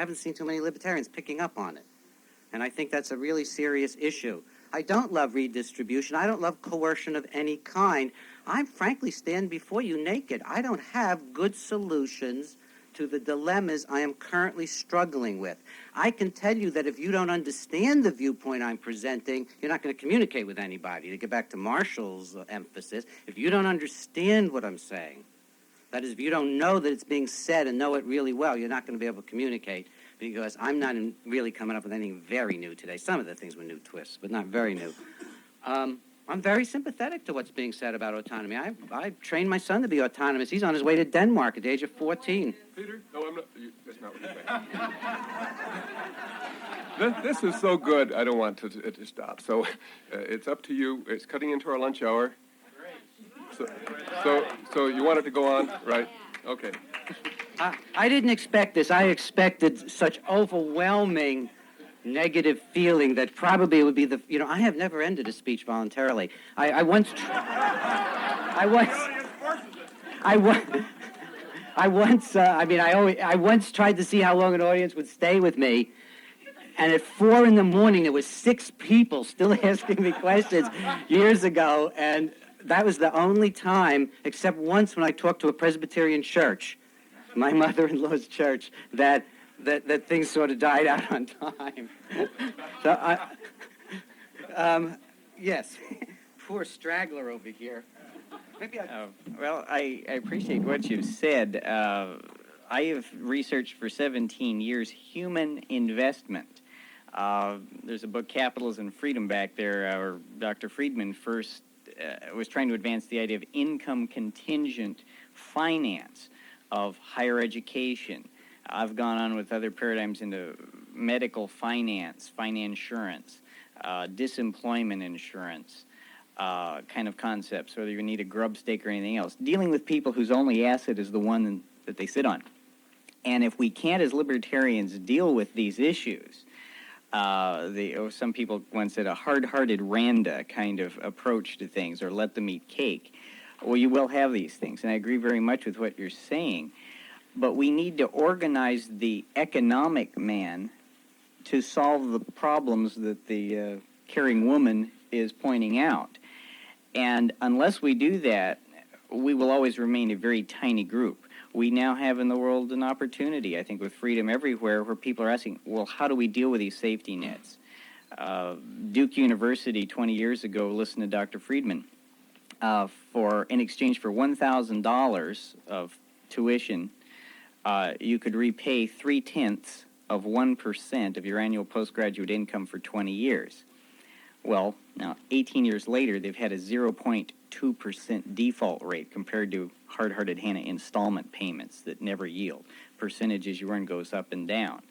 haven't seen too many libertarians picking up on it. And I think that's a really serious issue. I don't love redistribution. I don't love coercion of any kind. I frankly stand before you naked. I don't have good solutions to the dilemmas I am currently struggling with. I can tell you that if you don't understand the viewpoint I'm presenting, you're not going to communicate with anybody. To get back to Marshall's emphasis, if you don't understand what I'm saying, that is, if you don't know that it's being said and know it really well, you're not going to be able to communicate, because I'm not really coming up with anything very new today. Some of the things were new twists, but not very new. I'm very sympathetic to what's being said about autonomy. I trained my son to be autonomous. He's on his way to Denmark at the age of 14. Peter? No, I'm not. That's not what you're saying. This is so good, I don't want to stop. So it's up to you. It's cutting into our lunch hour. So you want it to go on, right? Okay. I didn't expect this. I expected such overwhelming negative feeling that probably it would be I have never ended a speech voluntarily. I once tried to see how long an audience would stay with me, and at 4 in the morning there was 6 people still asking me questions years ago, and that was the only time, except once when I talked to a Presbyterian church, my mother-in-law's church, that things sort of died out on time. So, yes, poor straggler over here. Maybe well, I appreciate what you've said. I have researched for 17 years human investment. There's a book, Capitalism and Freedom, back there, where Dr. Friedman first was trying to advance the idea of income contingent finance of higher education. I've gone on with other paradigms into medical finance, financiance, disemployment insurance, kind of concepts, whether you need a grub stake or anything else, dealing with people whose only asset is the one that they sit on. And if we can't, as libertarians, deal with these issues, some people once said a hard-hearted Randa kind of approach to things, or let them eat cake. Well, you will have these things, and I agree very much with what you're saying. But we need to organize the economic man to solve the problems that the caring woman is pointing out. And unless we do that, we will always remain a very tiny group. We now have in the world an opportunity, I think, with freedom everywhere, where people are asking, well, how do we deal with these safety nets? Duke University 20 years ago listened to Dr. Friedman in exchange for $1,000 of tuition, you could repay 0.3% of your annual postgraduate income for 20 years. Well, now 18 years later, they've had a 0.2% default rate compared to hard-hearted Hannah installment payments that never yield. Percentage as you earn goes up and down.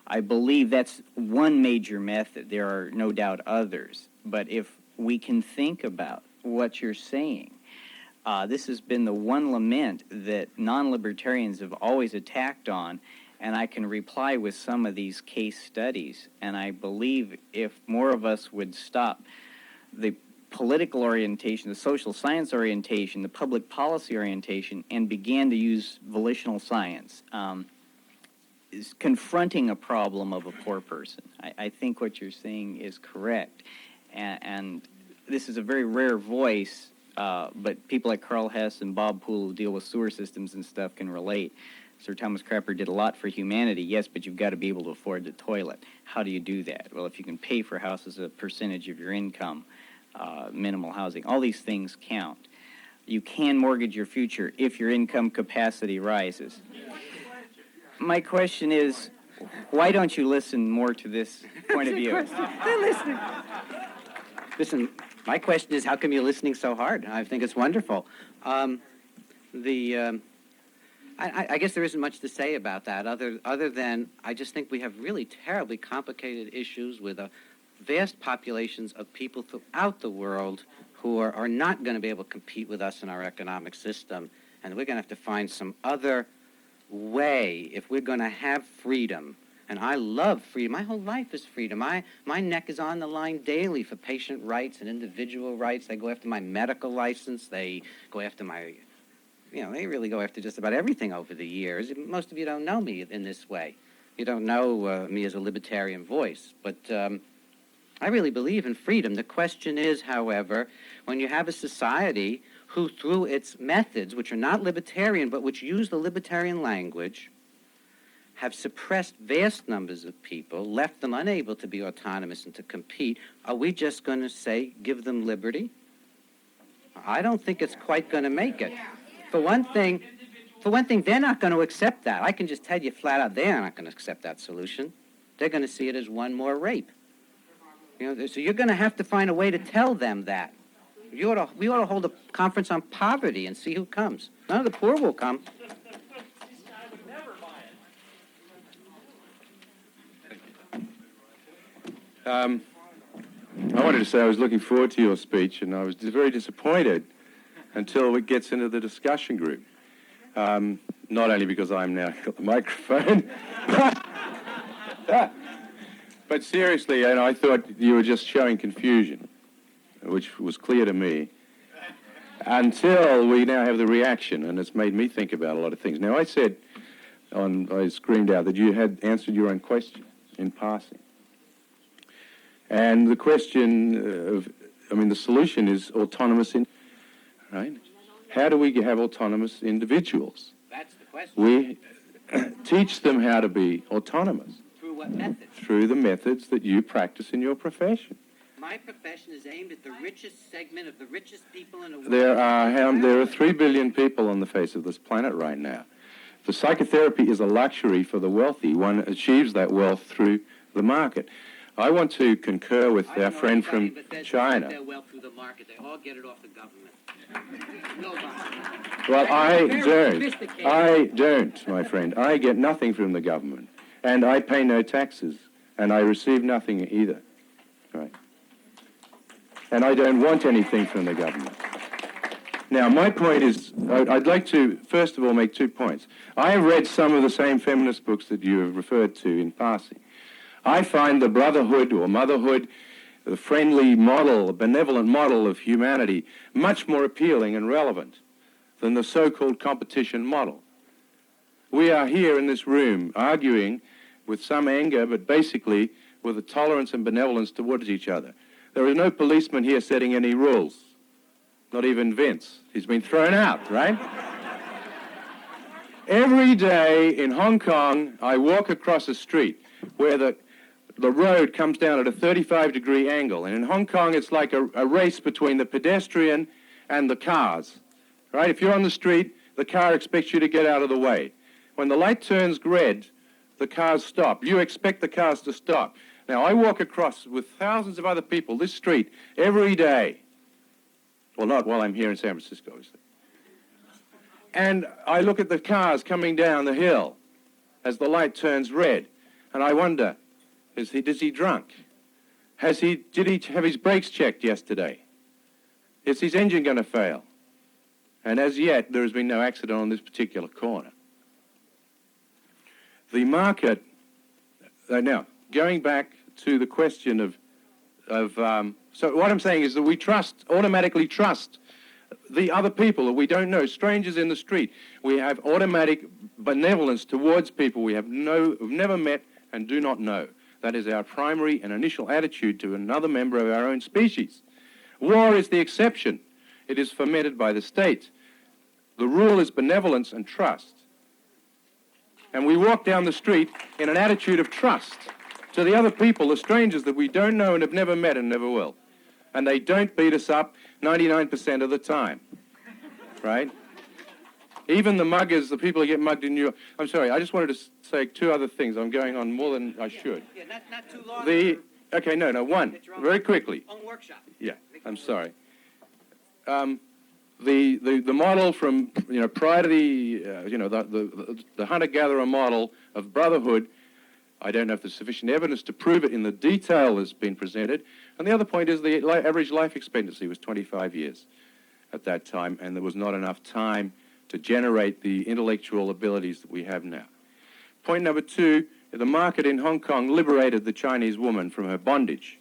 I believe that's one major method. There are no doubt others. But if we can think about what you're saying, this has been the one lament that non-libertarians have always attacked on, and I can reply with some of these case studies. And I believe if more of us would stop the political orientation, the social science orientation, the public policy orientation, and began to use volitional science, is confronting a problem of a poor person. I think what you're saying is correct. And this is a very rare voice, but people like Carl Hess and Bob Poole who deal with sewer systems and stuff can relate. Sir Thomas Crapper did a lot for humanity, yes, but you've got to be able to afford the toilet. How do you do that? Well, if you can pay for houses a percentage of your income, minimal housing, all these things count. You can mortgage your future if your income capacity rises. My question is, why don't you listen more to this point of view? They're listening. Listen, my question is, how come you're listening so hard? I think it's wonderful. I guess there isn't much to say about that other than I just think we have really terribly complicated issues with vast populations of people throughout the world who are not going to be able to compete with us in our economic system. And we're going to have to find some other way if we're going to have freedom. And I love freedom. My whole life is freedom. My neck is on the line daily for patient rights and individual rights. They go after my medical license. They go after my, they really go after just about everything over the years. Most of you don't know me in this way. You don't know me as a libertarian voice, but I really believe in freedom. The question is, however, when you have a society who, through its methods, which are not libertarian, but which use the libertarian language, have suppressed vast numbers of people, left them unable to be autonomous and to compete, are we just going to say, give them liberty? I don't think it's quite going to make it. For one thing, they're not going to accept that. I can just tell you flat out, they're not going to accept that solution. They're going to see it as one more rape. You know, so you're going to have to find a way to tell them that. We ought to hold a conference on poverty and see who comes. None of the poor will come. I wanted to say I was looking forward to your speech, and I was very disappointed until it gets into the discussion group. Not only because I'm now got the microphone, but seriously, and I thought you were just showing confusion, which was clear to me, until we now have the reaction, and it's made me think about a lot of things. Now, I said, I screamed out that you had answered your own question in passing. And the question the solution is autonomous, right? How do we have autonomous individuals? That's the question. We teach them how to be autonomous. Through what methods? Through the methods that you practice in your profession. My profession is aimed at the richest segment of the richest people in the world. There are 3 billion people on the face of this planet right now. The psychotherapy is a luxury for the wealthy. One achieves that wealth through the market. I want to concur with our friend from China. Their wealth through the market. They all get it off the government. Well, I don't, my friend. I get nothing from the government, and I pay no taxes, and I receive nothing either, right? And I don't want anything from the government. Now, my point is, I'd like to, first of all, make 2 points. I have read some of the same feminist books that you have referred to in passing. I find the brotherhood or motherhood, the friendly model, the benevolent model of humanity, much more appealing and relevant than the so-called competition model. We are here in this room arguing with some anger, but basically with a tolerance and benevolence towards each other. There is no policeman here setting any rules, not even Vince. He's been thrown out, right? Every day in Hong Kong, I walk across a street where the road comes down at a 35-degree angle. And in Hong Kong, it's like a race between the pedestrian and the cars, right? If you're on the street, the car expects you to get out of the way. When the light turns red, the cars stop. You expect the cars to stop. Now, I walk across with thousands of other people this street every day. Well, not while I'm here in San Francisco, obviously. And I look at the cars coming down the hill as the light turns red, and I wonder, is he drunk? Did he have his brakes checked yesterday? Is his engine going to fail? And as yet, there has been no accident on this particular corner. The market, now, going back to the question of so what I'm saying is that we automatically trust the other people that we don't know, strangers in the street. We have automatic benevolence towards people we've never met and do not know. That is our primary and initial attitude to another member of our own species. War is the exception. It is fomented by the state. The rule is benevolence and trust. And we walk down the street in an attitude of trust to the other people, the strangers that we don't know and have never met and never will. And they don't beat us up 99% of the time, right? Even the muggers, the people who get mugged in New York. I'm sorry, I just wanted to say 2 other things. I'm going on more than I should. Yeah, not too long. Okay, no, one, very quickly. On workshop. Yeah, I'm sorry. The model from, prior to the hunter-gatherer model of brotherhood, I don't know if there's sufficient evidence to prove it in the detail that's been presented. And the other point is the average life expectancy was 25 years at that time, and there was not enough time to generate the intellectual abilities that we have now. Point number 2, the market in Hong Kong liberated the Chinese woman from her bondage.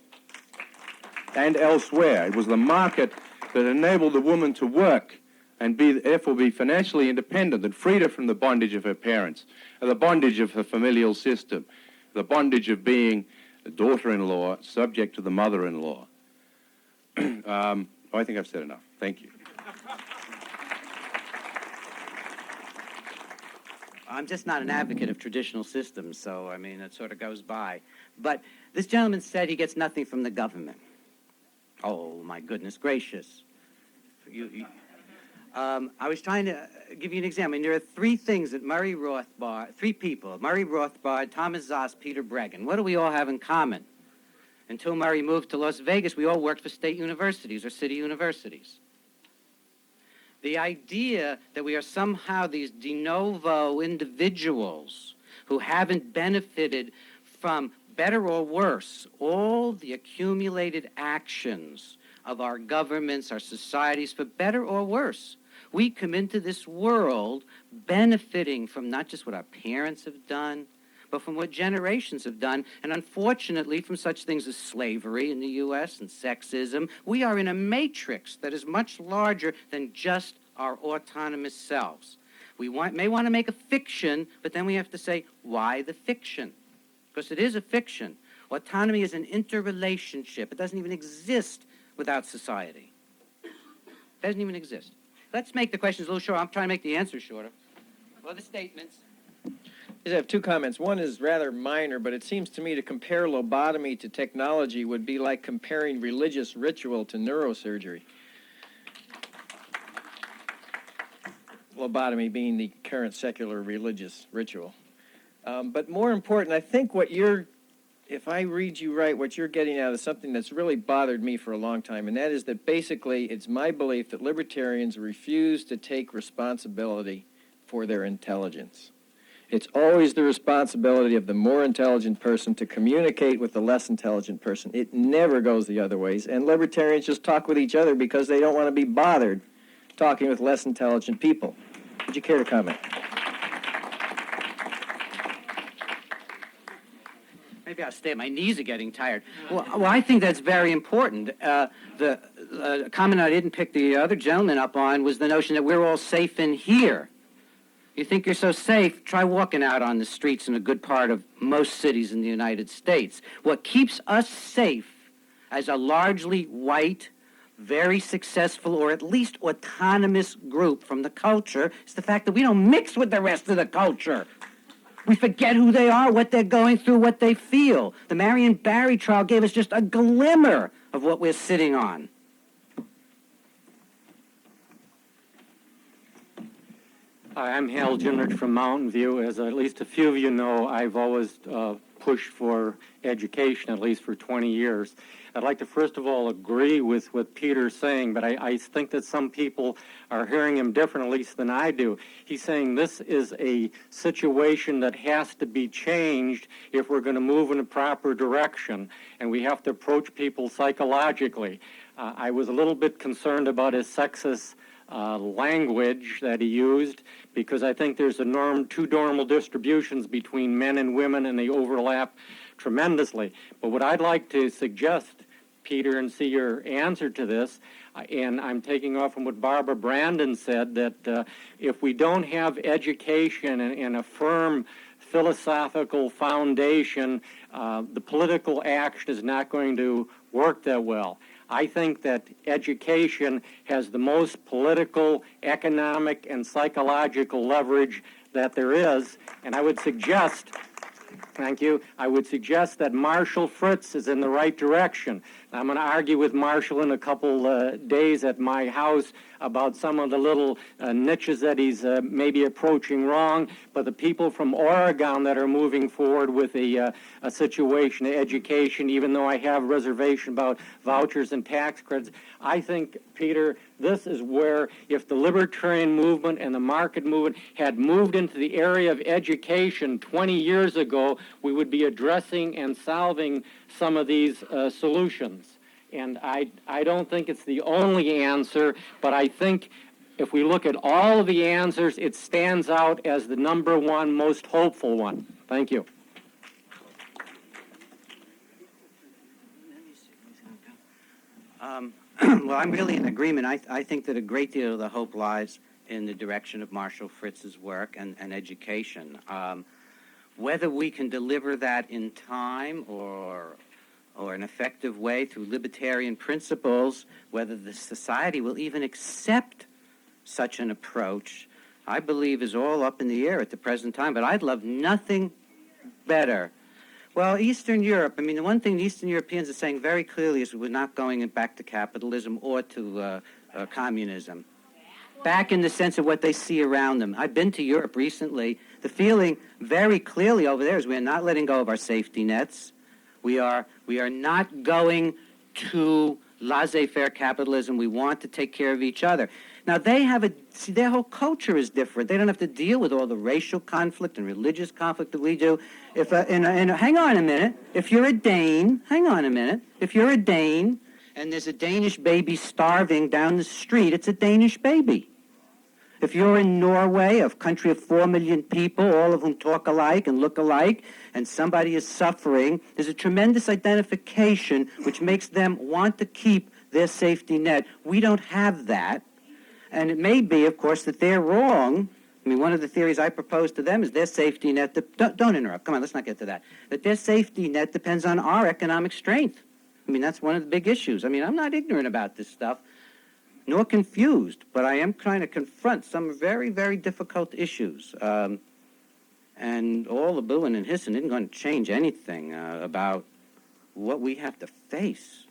And elsewhere, it was the market that enabled the woman to work and therefore be financially independent and freed her from the bondage of her parents, the bondage of her familial system, the bondage of being a daughter-in-law subject to the mother-in-law. I think I've said enough. Thank you. I'm just not an advocate of traditional systems, so, I mean, it sort of goes by. But this gentleman said he gets nothing from the government. Oh, my goodness gracious. I was trying to give you an example. I mean, there are three things that three people, Murray Rothbard, Thomas Zoss, Peter Breggin. What do we all have in common? Until Murray moved to Las Vegas, we all worked for state universities or city universities. The idea that we are somehow these de novo individuals who haven't benefited from, better or worse, all the accumulated actions of our governments, our societies, for better or worse. We come into this world benefiting from not just what our parents have done, but from what generations have done, and unfortunately from such things as slavery in the U.S. and sexism. We are in a matrix that is much larger than just our autonomous selves. We may want to make a fiction, but then we have to say, why the fiction? Because it is a fiction. Autonomy is an interrelationship. It doesn't even exist without society. It doesn't even exist. Let's make the questions a little shorter. I'm trying to make the answers shorter. Or the statements. I have two comments. One is rather minor, but it seems to me to compare lobotomy to technology would be like comparing religious ritual to neurosurgery. Lobotomy being the current secular religious ritual. But more important, I think if I read you right, what you're getting at is something that's really bothered me for a long time, and that is that basically it's my belief that libertarians refuse to take responsibility for their intelligence. It's always the responsibility of the more intelligent person to communicate with the less intelligent person. It never goes the other ways, and libertarians just talk with each other because they don't want to be bothered talking with less intelligent people. Would you care to comment? Maybe I'll stay. My knees are getting tired. Well, I think that's very important. The comment I didn't pick the other gentleman up on was the notion that we're all safe in here. You think you're so safe, try walking out on the streets in a good part of most cities in the United States. What keeps us safe as a largely white, very successful, or at least autonomous group from the culture is the fact that we don't mix with the rest of the culture. We forget who they are, what they're going through, what they feel. The Marion Barry trial gave us just a glimmer of what we're sitting on. Hi, I'm Hal Ginrich from Mountain View. As at least a few of you know, I've always pushed for education, at least for 20 years. I'd like to first of all agree with what Peter's saying, but I think that some people are hearing him different, at least than I do. He's saying this is a situation that has to be changed if we're going to move in a proper direction, and we have to approach people psychologically. I was a little bit concerned about his sexist language that he used, because I think there's two normal distributions between men and women, and they overlap tremendously. But what I'd like to suggest, Peter, and see your answer to this, and I'm taking off from what Barbara Brandon said, that if we don't have education and a firm philosophical foundation, the political action is not going to work that well. I think that education has the most political, economic, and psychological leverage that there is, and I would suggest, thank you, I would suggest that Marshall Fritz is in the right direction. I'm going to argue with Marshall in a couple days at my house about some of the little niches that he's maybe approaching wrong, but the people from Oregon that are moving forward with a situation of education, even though I have reservation about vouchers and tax credits, I think, Peter, this is where if the libertarian movement and the market movement had moved into the area of education 20 years ago, we would be addressing and solving some of these solutions. And I don't think it's the only answer, but I think if we look at all of the answers, it stands out as the number one most hopeful one. Thank you. Well, I'm really in agreement. I think that a great deal of the hope lies in the direction of Marshall Fritz's work and education. Whether we can deliver that in time or an effective way through libertarian principles, whether the society will even accept such an approach, I believe is all up in the air at the present time. But I'd love nothing better. Well, Eastern Europe, I mean, the one thing the Eastern Europeans are saying very clearly is we're not going back to capitalism or to communism. Back in the sense of what they see around them. I've been to Europe recently. The feeling very clearly over there is we're not letting go of our safety nets. We are not going to laissez-faire capitalism. We want to take care of each other. Now, their whole culture is different. They don't have to deal with all the racial conflict and religious conflict that we do. Hang on a minute. If you're a Dane, If you're a Dane and there's a Danish baby starving down the street, it's a Danish baby. If you're in Norway, a country of 4 million people, all of whom talk alike and look alike, and somebody is suffering, there's a tremendous identification which makes them want to keep their safety net. We don't have that. And it may be, of course, that they're wrong. I mean, one of the theories I propose to them is their safety net, don't interrupt, come on, let's not get to that, that their safety net depends on our economic strength. I mean, that's one of the big issues. I mean, I'm not ignorant about this stuff, nor confused, but I am trying to confront some very, very difficult issues. And all the booing and hissing isn't going to change anything about what we have to face.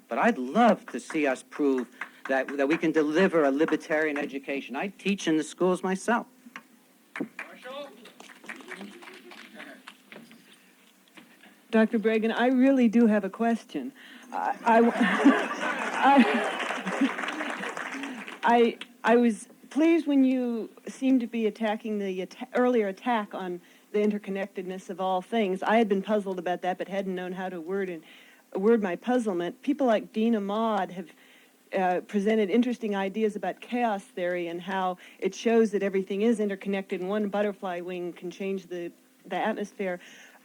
But I'd love to see us prove that we can deliver a libertarian education. I teach in the schools myself. Dr. Breggin, I really do have a question. I was pleased when you seemed to be attacking the earlier attack on the interconnectedness of all things. I had been puzzled about that, but hadn't known how to word my puzzlement. People like Dean Ahmad have presented interesting ideas about chaos theory and how it shows that everything is interconnected and one butterfly wing can change the atmosphere.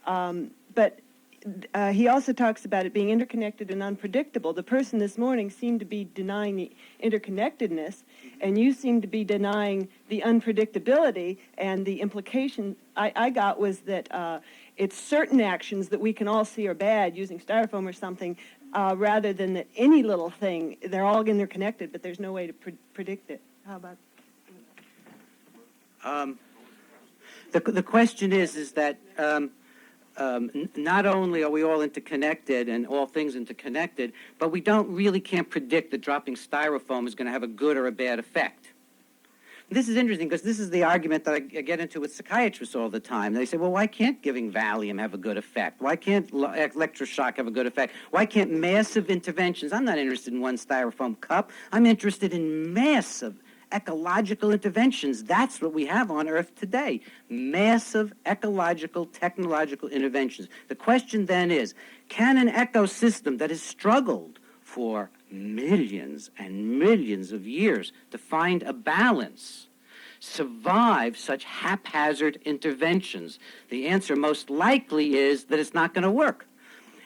But he also talks about it being interconnected and unpredictable. The person this morning seemed to be denying the interconnectedness, and you seem to be denying the unpredictability, and the implication I got was that it's certain actions that we can all see are bad, using styrofoam or something, rather than that any little thing, they're all interconnected, but there's no way to predict it. How about The question is that not only are we all interconnected and all things interconnected, but we can't predict that dropping styrofoam is going to have a good or a bad effect. This is interesting because this is the argument that I get into with psychiatrists all the time. They say, well, why can't giving Valium have a good effect? Why can't electroshock have a good effect? Why can't massive interventions? I'm not interested in one styrofoam cup. I'm interested in massive ecological interventions. That's what we have on Earth today. Massive ecological, technological interventions. The question then is, can an ecosystem that has struggled for millions and millions of years to find a balance survive such haphazard interventions? The answer most likely is that it's not going to work.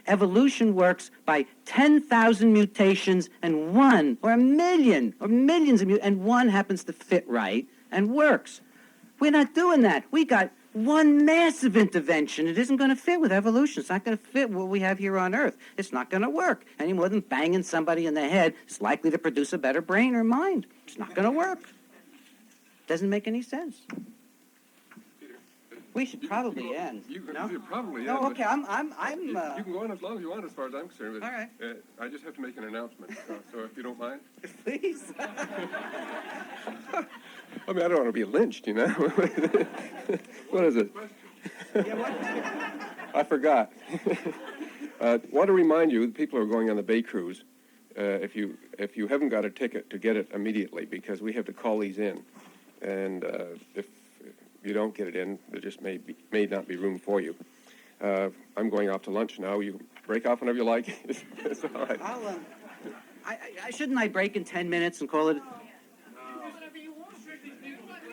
Evolution works by 10,000 mutations and one, or a million, or millions of mutations, and one happens to fit right and works. We're not doing that. We got one massive intervention. It isn't going to fit with evolution. It's not going to fit what we have here on Earth. It's not going to work any more than banging somebody in the head is likely to produce a better brain or mind. It's not going to work. Doesn't make any sense. We should probably end. You No? should probably No, end. okay, I'm. You can go on as long as you want, as far as I'm concerned. But, All right. I just have to make an announcement, so if you don't mind. Please. I mean, I don't want to be lynched, you know. What is it? I forgot. Want to remind you, the people who are going on the Bay Cruise, if you haven't got a ticket, to get it immediately, because we have to call these in, and if you don't get it in, there just may not be room for you. I'm going off to lunch now. You break off whenever you like. It's all right. Shouldn't I break in 10 minutes and call it?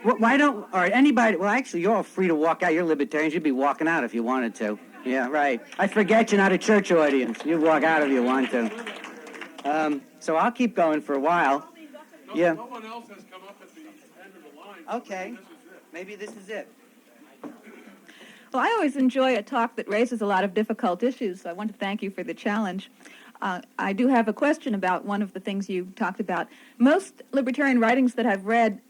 Why don't, all right, anybody, well, actually, you're all free to walk out. You're libertarians. You'd be walking out if you wanted to. Yeah, right. I forget you're not a church audience. You walk out if you want to. So I'll keep going for a while. Yeah. No one else has come up at the end of the line. Okay. Maybe this is it. Well, I always enjoy a talk that raises a lot of difficult issues, so I want to thank you for the challenge. I do have a question about one of the things you talked about. Most libertarian writings that I've read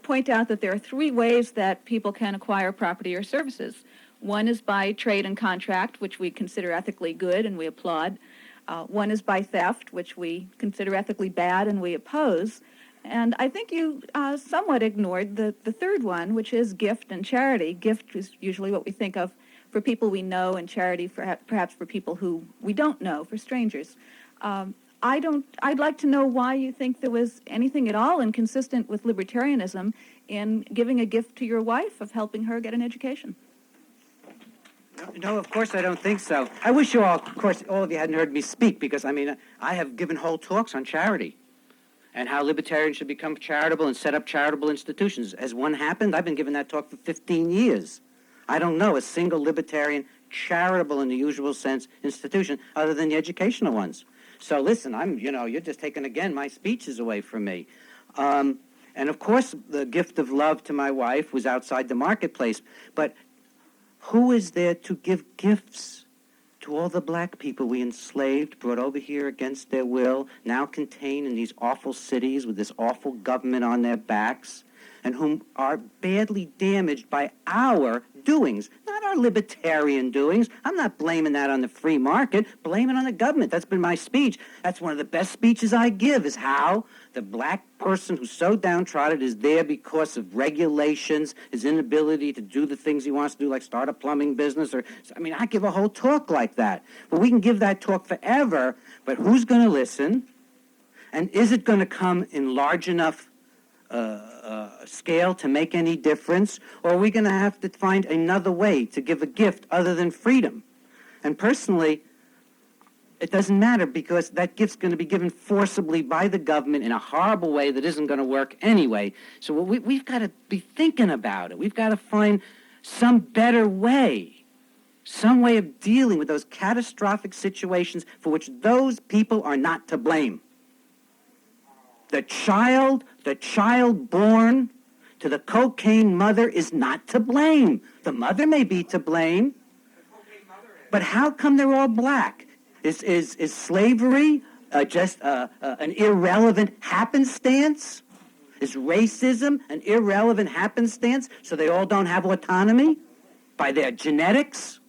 point out that there are three ways that people can acquire property or services. One is by trade and contract, which we consider ethically good and we applaud. One is by theft, which we consider ethically bad and we oppose. And I think you somewhat ignored the third one, which is gift and charity. Gift is usually what we think of for people we know, and charity perhaps for people who we don't know, for strangers. I'd like to know why you think there was anything at all inconsistent with libertarianism in giving a gift to your wife of helping her get an education. No, of course I don't think so. I wish you all, of course, all of you hadn't heard me speak, because, I mean, I have given whole talks on charity and how libertarians should become charitable and set up charitable institutions. Has one happened? I've been giving that talk for 15 years. I don't know a single libertarian charitable in the usual sense institution other than the educational ones. So listen, you're just taking, again, my speeches away from me. And of course, the gift of love to my wife was outside the marketplace. But who is there to give gifts to all the black people we enslaved, brought over here against their will, now contained in these awful cities with this awful government on their backs, and whom are badly damaged by our doings, not our libertarian doings? I'm not blaming that on the free market, blame it on the government. That's been my speech. That's one of the best speeches I give, is how the black person who's so downtrodden is there because of regulations, his inability to do the things he wants to do, like start a plumbing business. I give a whole talk like that. But we can give that talk forever, but who's going to listen? And is it going to come in large enough scale to make any difference, or are we going to have to find another way to give a gift other than freedom? And personally, it doesn't matter, because that gift's going to be given forcibly by the government in a horrible way that isn't going to work anyway. So we've got to be thinking about it. We've got to find some better way, some way of dealing with those catastrophic situations for which those people are not to blame. The child born to the cocaine mother is not to blame. The mother may be to blame, but how come they're all black? Is slavery just an irrelevant happenstance? Is racism an irrelevant happenstance so they all don't have autonomy by their genetics?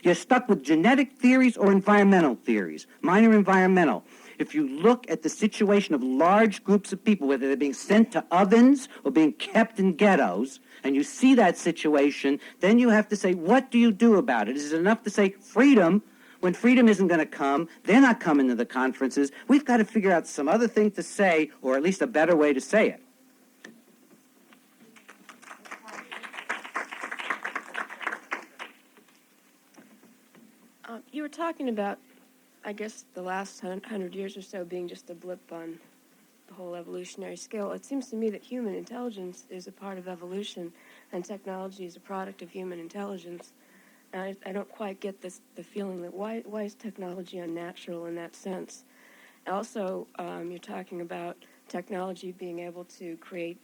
You're stuck with genetic theories or environmental theories. Mine are environmental. If you look at the situation of large groups of people, whether they're being sent to ovens or being kept in ghettos, and you see that situation, then you have to say, what do you do about it? Is it enough to say freedom when freedom isn't going to come? They're not coming to the conferences. We've got to figure out some other thing to say, or at least a better way to say it. You were talking about, I guess, the last 100 years or so being just a blip on the whole evolutionary scale. It seems to me that human intelligence is a part of evolution, and technology is a product of human intelligence. And I don't quite get the feeling that why is technology unnatural in that sense? Also, you're talking about technology being able to create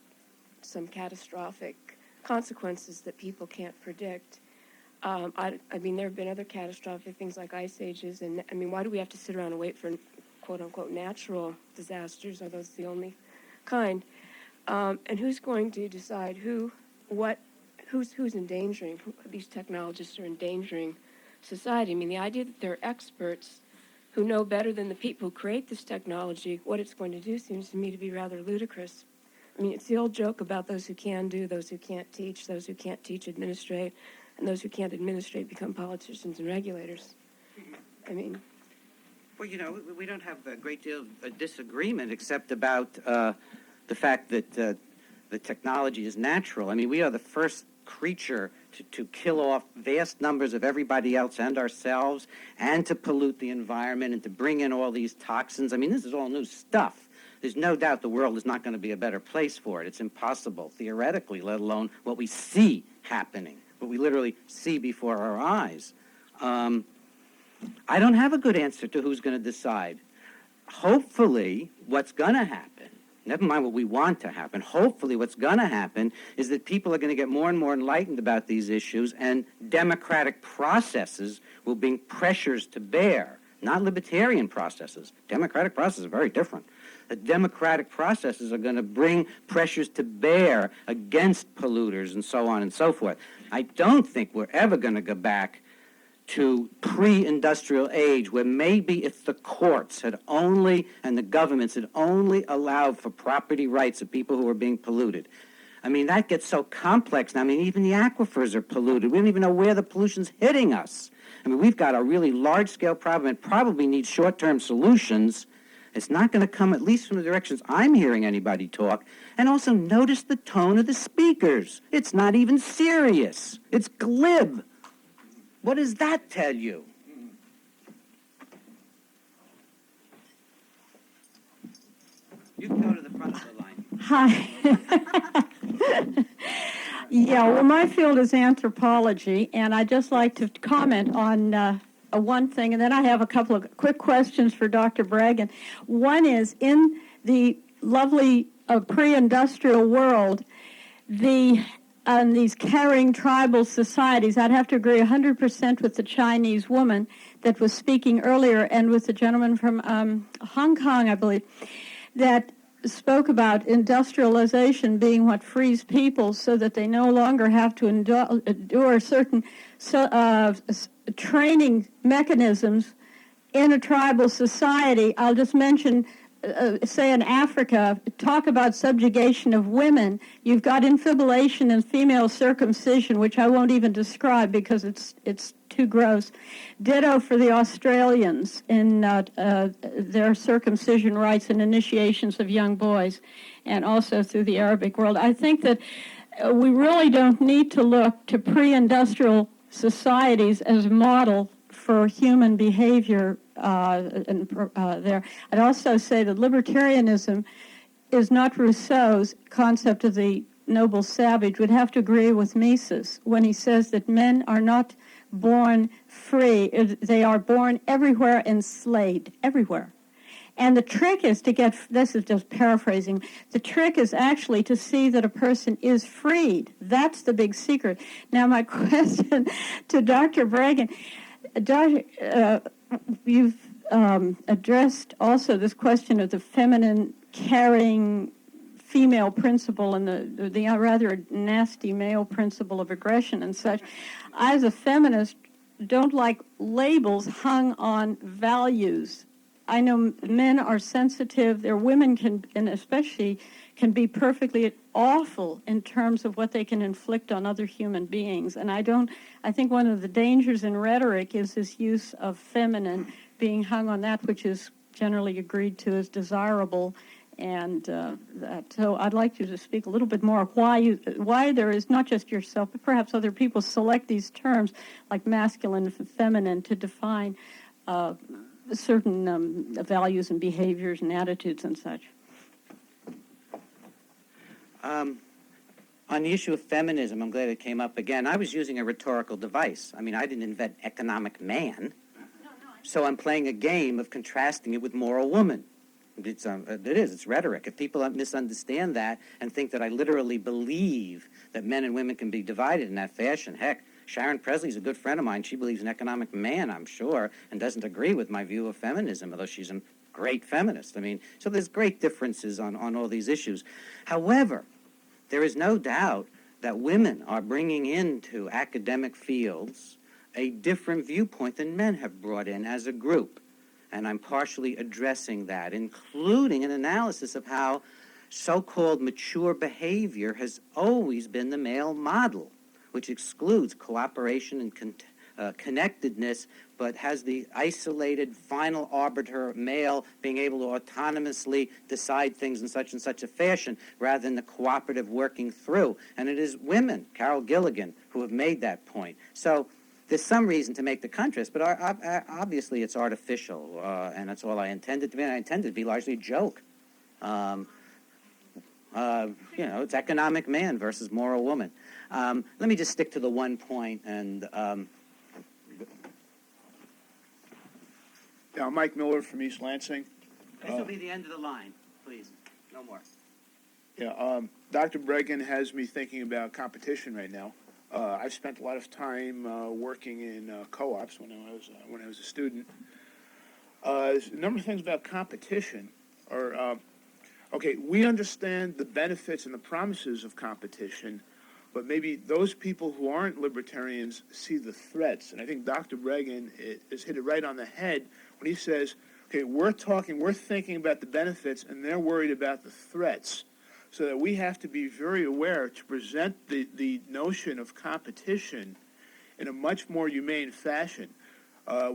some catastrophic consequences that people can't predict. There have been other catastrophic things like ice ages, and why do we have to sit around and wait for quote-unquote natural disasters? Are those the only kind? And who's going to decide who's endangering? These technologists are endangering society. The idea that there are experts who know better than the people who create this technology what it's going to do seems to me to be rather ludicrous. It's the old joke about those who can do, those who can't teach, those who can't teach administrate, and those who can't administrate become politicians and regulators. Well, we don't have a great deal of disagreement except about the fact that the technology is natural. We are the first creature to kill off vast numbers of everybody else and ourselves, and to pollute the environment and to bring in all these toxins. This is all new stuff. There's no doubt the world is not going to be a better place for it. It's impossible, theoretically, let alone what we see happening, what we literally see before our eyes. I don't have a good answer to who's going to decide. hopefully what's going to happen, never mind what we want to happen, hopefully what's going to happen is that people are going to get more and more enlightened about these issues, and democratic processes will bring pressures to bear, not libertarian processes. Democratic processes are very different. The democratic processes are going to bring pressures to bear against polluters and so on and so forth. I don't think we're ever going to go back to pre-industrial age, where maybe if the courts had only, and the governments had only allowed for property rights of people who are being polluted. I mean, that gets so complex now. I mean, even the aquifers are polluted. We don't even know where the pollution's hitting us. I mean, we've got a really large-scale problem and probably need short-term solutions. It's not going to come, at least from the directions I'm hearing anybody talk. And also notice the tone of the speakers. It's not even serious. It's glib. What does that tell you? You can go to the front of the line. Hi. Yeah, well, my field is anthropology, and I'd just like to comment on one thing, and then I have a couple of quick questions for Dr. Breggin. One is, in the lovely pre-industrial world, these caring tribal societies, I'd have to agree 100% with the Chinese woman that was speaking earlier, and with the gentleman from Hong Kong, I believe, that spoke about industrialization being what frees people so that they no longer have to endure certain training mechanisms in a tribal society. I'll just mention, say in Africa, talk about subjugation of women. You've got infibulation and female circumcision, which I won't even describe because it's too gross. Ditto for the Australians in their circumcision rites and initiations of young boys, and also through the Arabic world. I think that we really don't need to look to pre-industrial societies as a model for human behavior there. I'd also say that libertarianism is not Rousseau's concept of the noble savage. Would have to agree with Mises when he says that men are not born free. They are born everywhere enslaved, everywhere. And the trick is to get, this is just paraphrasing, the trick is actually to see that a person is freed. That's the big secret. Now, my question to Dr. Breggin, you've addressed also this question of the feminine, caring female principle and the rather nasty male principle of aggression and such. I, as a feminist, don't like labels hung on values. I know men are sensitive. Their women can, and especially, can be perfectly awful in terms of what they can inflict on other human beings. And I think one of the dangers in rhetoric is this use of feminine being hung on that which is generally agreed to as desirable. And so I'd like you to speak a little bit more why there is, not just yourself, but perhaps other people select these terms like masculine and feminine to define certain values and behaviors and attitudes and such. On the issue of feminism, I'm glad it came up again. I was using a rhetorical device. I mean, I didn't invent economic man. So I'm playing a game of contrasting it with moral woman. It's rhetoric. If people misunderstand that and think that I literally believe that men and women can be divided in that fashion, heck, Sharon Presley's a good friend of mine. She believes in economic man, I'm sure, and doesn't agree with my view of feminism, although she's a great feminist. I mean, so there's great differences on all these issues. However, there is no doubt that women are bringing into academic fields a different viewpoint than men have brought in as a group. And I'm partially addressing that, including an analysis of how so-called mature behavior has always been the male model, which excludes cooperation and connectedness, but has the isolated final arbiter male being able to autonomously decide things in such and such a fashion, rather than the cooperative working through. And it is women, Carol Gilligan, who have made that point. So there's some reason to make the contrast, but obviously it's artificial, and that's all I intended to be. And I intended to be largely a joke. It's economic man versus moral woman. Let me just stick to the one point. And Mike Miller from East Lansing. This will be the end of the line, please. No more. Yeah, Dr. Breggin has me thinking about competition right now. I've spent a lot of time working in co-ops when I was a student. There's a number of things about competition. Okay, we understand the benefits and the promises of competition, but maybe those people who aren't libertarians see the threats. And I think Dr. Breggin has hit it right on the head when he says, okay, we're thinking about the benefits, and they're worried about the threats. So that we have to be very aware to present the notion of competition in a much more humane fashion.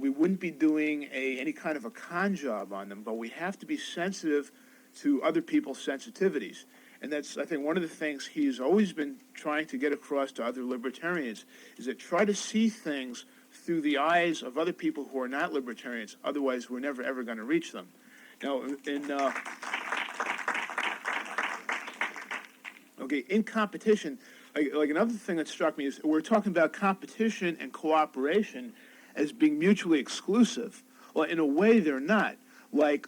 We wouldn't be doing any kind of a con job on them, but we have to be sensitive to other people's sensitivities. And that's, I think, one of the things he's always been trying to get across to other libertarians, is that try to see things through the eyes of other people who are not libertarians. Otherwise, we're never, ever going to reach them. Now, in competition, like another thing that struck me is we're talking about competition and cooperation as being mutually exclusive. Well, in a way, they're not. Like,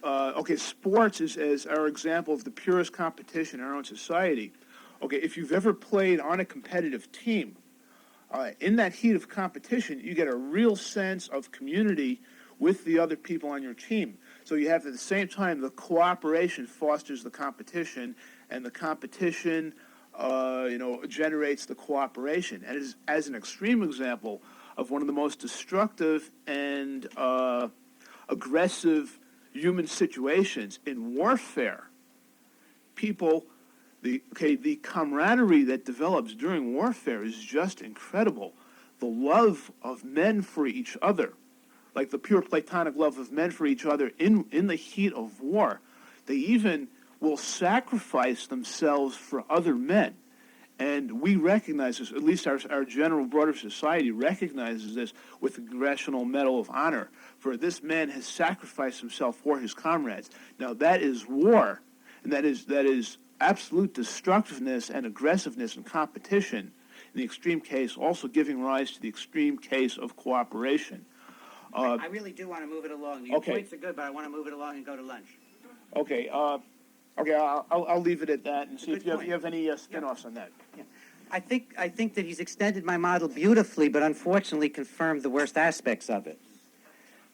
sports is as our example of the purest competition in our own society. Okay, if you've ever played on a competitive team, in that heat of competition, you get a real sense of community with the other people on your team. So you have, at the same time, the cooperation fosters the competition, and the competition, generates the cooperation. And as an extreme example of one of the most destructive and aggressive human situations in warfare, the camaraderie that develops during warfare is just incredible. The love of men for each other, like the pure platonic love of men for each other in the heat of war. They even will sacrifice themselves for other men. And we recognize this, at least our general broader society recognizes this with the Congressional Medal of Honor, for this man has sacrificed himself for his comrades. Now that is war, and that is absolute destructiveness and aggressiveness and competition, in the extreme case also giving rise to the extreme case of cooperation. I really do want to move it along. Your Okay. points are good, but I want to move it along and go to lunch. Okay, I'll leave it at that and see if Good you point. have any spin-offs on that. I think that he's extended my model beautifully, but unfortunately confirmed the worst aspects of it.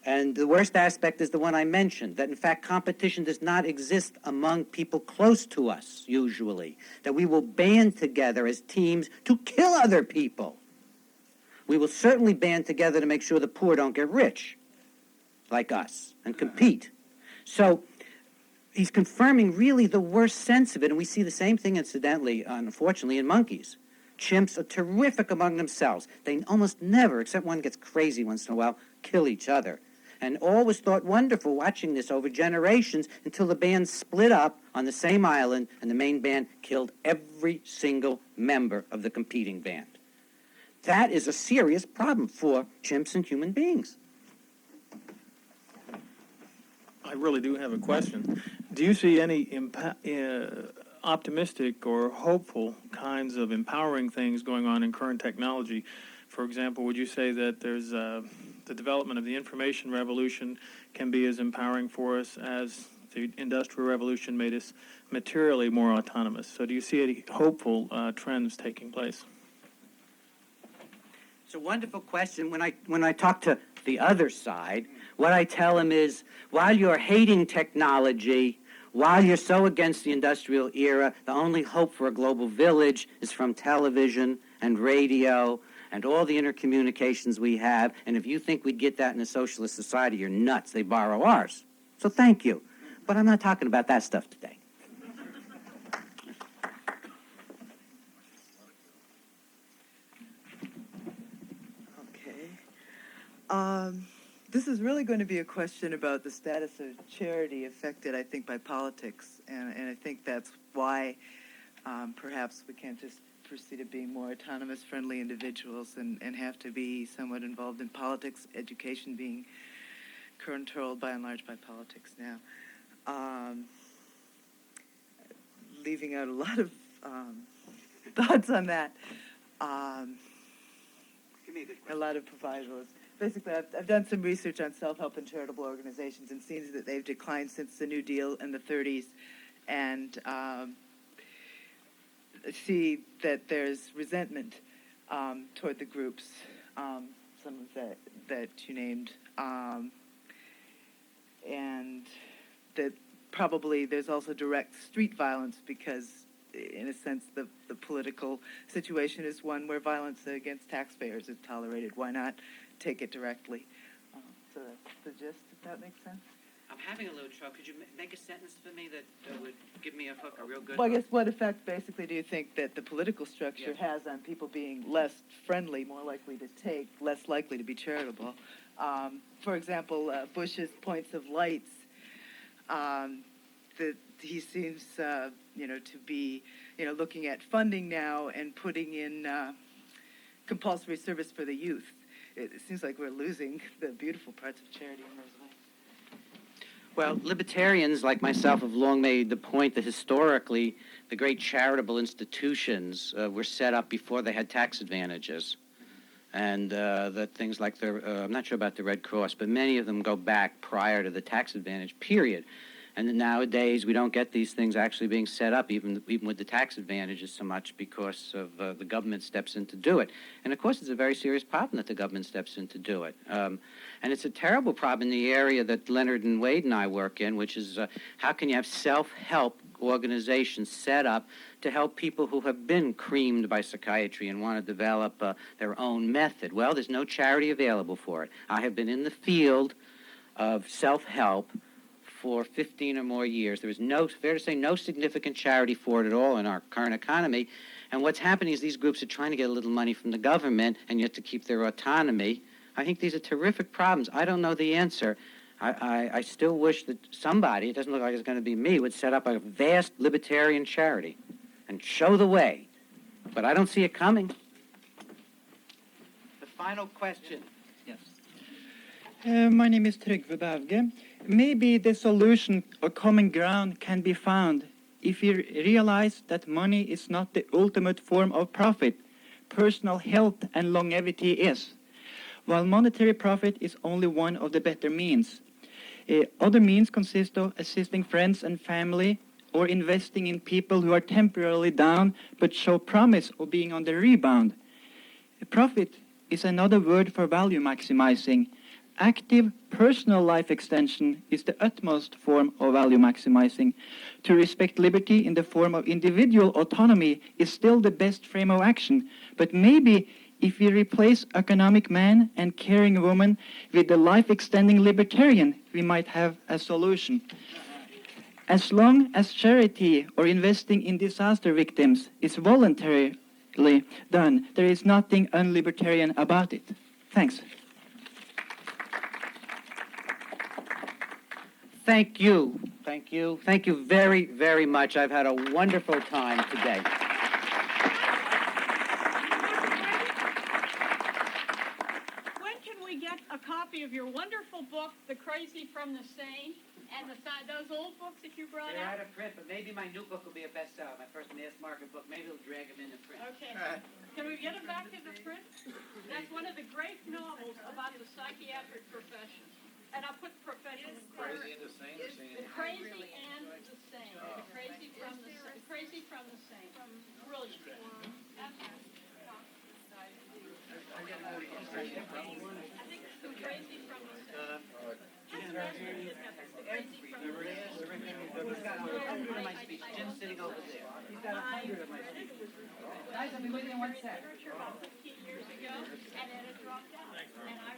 And the worst aspect is the one I mentioned, that in fact competition does not exist among people close to us, usually. That we will band together as teams to kill other people. We will certainly band together to make sure the poor don't get rich, like us, and compete. So he's confirming really the worst sense of it, and we see the same thing, incidentally, unfortunately, in monkeys. Chimps are terrific among themselves. They almost never, except one gets crazy once in a while, kill each other. And all was thought wonderful watching this over generations until the band split up on the same island and the main band killed every single member of the competing band. That is a serious problem for chimps and human beings. I really do have a question. Do you see any optimistic or hopeful kinds of empowering things going on in current technology? For example, would you say that there's the development of the information revolution can be as empowering for us as the Industrial Revolution made us materially more autonomous? So do you see any hopeful trends taking place? It's a wonderful question. When I talk to the other side, what I tell them is, while you're hating technology, while you're so against the industrial era, the only hope for a global village is from television and radio and all the intercommunications we have. And if you think we'd get that in a socialist society, you're nuts. They borrow ours. So thank you. But I'm not talking about that stuff today. Okay. This is really going to be a question about the status of charity affected, I think, by politics. And I think that's why perhaps we can't just proceed to being more autonomous, friendly individuals and have to be somewhat involved in politics, education being controlled by and large by politics now. Leaving out a lot of thoughts on that. A lot of provisos. basically, I've done some research on self-help and charitable organizations and seen that they've declined since the New Deal in the 30s, and see that there's resentment toward the groups, some of that you named, and that probably there's also direct street violence because, in a sense, the political situation is one where violence against taxpayers is tolerated. Why not take it directly? So that's the gist, if that makes sense. I'm having a little trouble. Could you make a sentence for me that would give me a hook, a real good Well, I hook? guess what effect basically do you think that the political structure has on people being less friendly, more likely to take, less likely to be charitable? For example, Bush's points of lights, that he seems, to be, looking at funding now and putting in compulsory service for the youth. It seems like we're losing the beautiful parts of charity in those ways. Well, libertarians like myself have long made the point that historically the great charitable institutions were set up before they had tax advantages. And that things like I'm not sure about the Red Cross, but many of them go back prior to the tax advantage period. And then nowadays, we don't get these things actually being set up, even with the tax advantages, so much because of the government steps in to do it. And of course, it's a very serious problem that the government steps in to do it. And it's a terrible problem in the area that Leonard and Wade and I work in, which is how can you have self-help organizations set up to help people who have been creamed by psychiatry and want to develop their own method? Well, there's no charity available for it. I have been in the field of self-help for 15 or more years. There is fair to say, no significant charity for it at all in our current economy. And what's happening is these groups are trying to get a little money from the government and yet to keep their autonomy. I think these are terrific problems. I don't know the answer. I still wish that somebody, it doesn't look like it's going to be me, would set up a vast libertarian charity and show the way. But I don't see it coming. The final question. Yes. My name is Trygve Bauge. Maybe the solution or common ground can be found if we realize that money is not the ultimate form of profit. Personal health and longevity is. While monetary profit is only one of the better means. Other means consist of assisting friends and family or investing in people who are temporarily down but show promise of being on the rebound. Profit is another word for value maximizing. Active personal life extension is the utmost form of value maximizing. To respect liberty in the form of individual autonomy is still the best frame of action, but maybe if we replace economic man and caring woman with the life-extending libertarian, we might have a solution. As long as charity or investing in disaster victims is voluntarily done, there is nothing unlibertarian about it. Thanks. Thank you. Thank you. Thank you very, very much. I've had a wonderful time today. When can we get a copy of your wonderful book, The Crazy from the Sane, and those old books that you brought They're out? out of print, but maybe my new book will be a bestseller. My first mass market book. Maybe it'll drag them into print. Okay. Can we get them back to the print? That's one of the great novels about the psychiatric profession. And I'll put profession first. The crazy and the sane. The crazy from the sane. Crazy from the sane. Brilliant. I think it's the crazy from the sane. He's got 100 of my speech. Jim's sitting over there. He's got 100 of my speech. Guys, I'll be waiting in 1 sec. Literature about 15 years ago, and then it dropped out. And I